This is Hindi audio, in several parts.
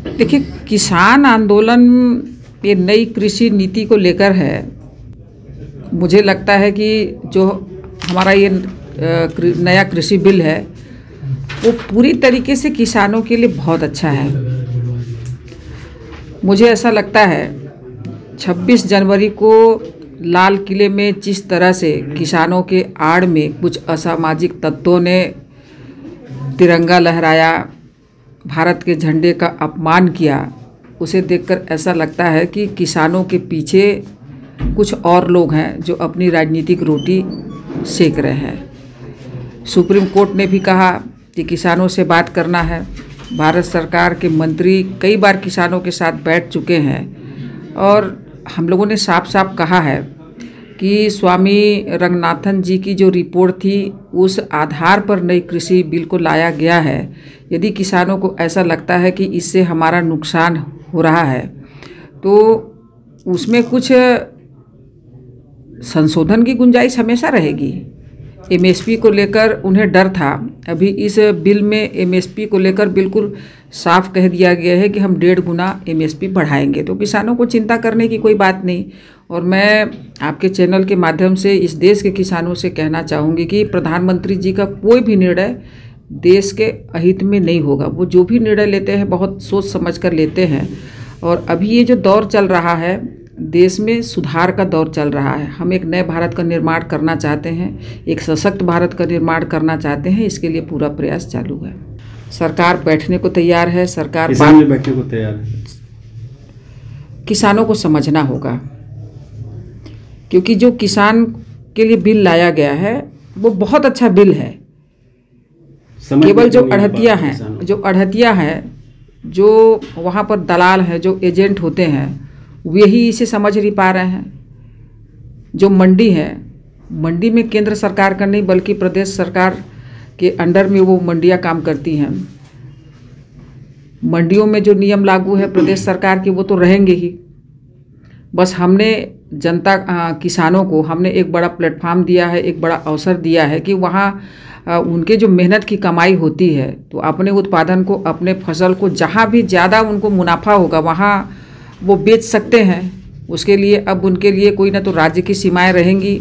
देखिए, किसान आंदोलन ये नई कृषि नीति को लेकर है। मुझे लगता है कि जो हमारा ये नया कृषि बिल है वो पूरी तरीके से किसानों के लिए बहुत अच्छा है। मुझे ऐसा लगता है 26 जनवरी को लाल किले में जिस तरह से किसानों के आड़ में कुछ असामाजिक तत्वों ने तिरंगा लहराया, भारत के झंडे का अपमान किया, उसे देखकर ऐसा लगता है कि किसानों के पीछे कुछ और लोग हैं जो अपनी राजनीतिक रोटी सेक रहे हैं। सुप्रीम कोर्ट ने भी कहा कि किसानों से बात करना है। भारत सरकार के मंत्री कई बार किसानों के साथ बैठ चुके हैं और हम लोगों ने साफ साफ कहा है कि स्वामी रंगनाथन जी की जो रिपोर्ट थी उस आधार पर नई कृषि बिल को लाया गया है। यदि किसानों को ऐसा लगता है कि इससे हमारा नुकसान हो रहा है तो उसमें कुछ संशोधन की गुंजाइश हमेशा रहेगी। एमएसपी को लेकर उन्हें डर था, अभी इस बिल में एमएसपी को लेकर बिल्कुल साफ कह दिया गया है कि हम 1.5 गुना एमएसपी बढ़ाएंगे, तो किसानों को चिंता करने की कोई बात नहीं। और मैं आपके चैनल के माध्यम से इस देश के किसानों से कहना चाहूँगी कि प्रधानमंत्री जी का कोई भी निर्णय देश के अहित में नहीं होगा। वो जो भी निर्णय लेते हैं बहुत सोच समझ कर लेते हैं। और अभी ये जो दौर चल रहा है, देश में सुधार का दौर चल रहा है। हम एक नए भारत का निर्माण करना चाहते हैं, एक सशक्त भारत का निर्माण करना चाहते हैं। इसके लिए पूरा प्रयास चालू है। सरकार बैठने को तैयार है, सरकार बैठने को तैयार है। किसानों को समझना होगा, क्योंकि जो किसान के लिए बिल लाया गया है वो बहुत अच्छा बिल है। केवल जो अड़हतिया हैं, जो वहाँ पर दलाल हैं, जो एजेंट होते हैं, वही इसे समझ नहीं पा रहे हैं। जो मंडी है, मंडी में केंद्र सरकार का नहीं बल्कि प्रदेश सरकार के अंडर में वो मंडियाँ काम करती हैं। मंडियों में जो नियम लागू है प्रदेश सरकार के वो तो रहेंगे ही। बस हमने जनता किसानों को हमने एक बड़ा प्लेटफॉर्म दिया है, एक बड़ा अवसर दिया है कि वहाँ उनके जो मेहनत की कमाई होती है तो अपने उत्पादन को, अपने फसल को जहाँ भी ज़्यादा उनको मुनाफा होगा वहाँ वो बेच सकते हैं। उसके लिए अब उनके लिए कोई ना तो राज्य की सीमाएं रहेंगी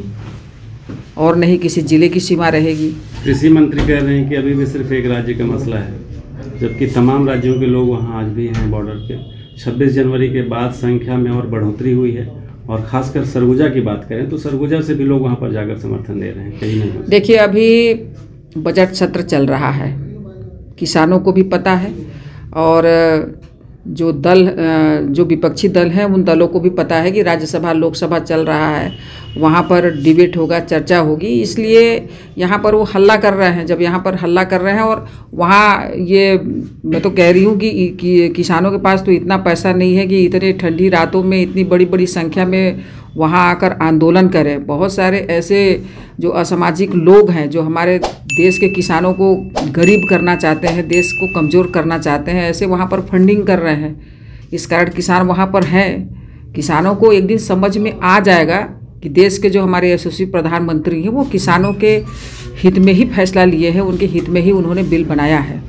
और नहीं किसी ज़िले की सीमा रहेगी। कृषि मंत्री कह रहे हैं कि अभी भी सिर्फ एक राज्य का मसला है, जबकि तमाम राज्यों के लोग वहाँ आज भी हैं बॉर्डर पे। 26 जनवरी के बाद संख्या में और बढ़ोतरी हुई है, और ख़ासकर सरगुजा की बात करें तो सरगुजा से भी लोग वहाँ पर जाकर समर्थन दे रहे हैं। कहीं नहीं। देखिए, अभी बजट सत्र चल रहा है, किसानों को भी पता है और जो विपक्षी दल हैं उन दलों को भी पता है कि राज्यसभा लोकसभा चल रहा है, वहाँ पर डिबेट होगा, चर्चा होगी। इसलिए यहाँ पर वो हल्ला कर रहे हैं। जब यहाँ पर हल्ला कर रहे हैं और वहाँ ये मैं तो कह रही हूँ कि किसानों के पास तो इतना पैसा नहीं है कि इतने ठंडी रातों में इतनी बड़ी बड़ी संख्या में वहाँ आकर आंदोलन करें। बहुत सारे ऐसे जो असामाजिक लोग हैं जो हमारे देश के किसानों को गरीब करना चाहते हैं, देश को कमज़ोर करना चाहते हैं, ऐसे वहाँ पर फंडिंग कर रहे हैं। इस कारण किसान वहाँ पर हैं। किसानों को एक दिन समझ में आ जाएगा कि देश के जो हमारे यशस्वी प्रधानमंत्री हैं वो किसानों के हित में ही फैसला लिए हैं, उनके हित में ही उन्होंने बिल बनाया है।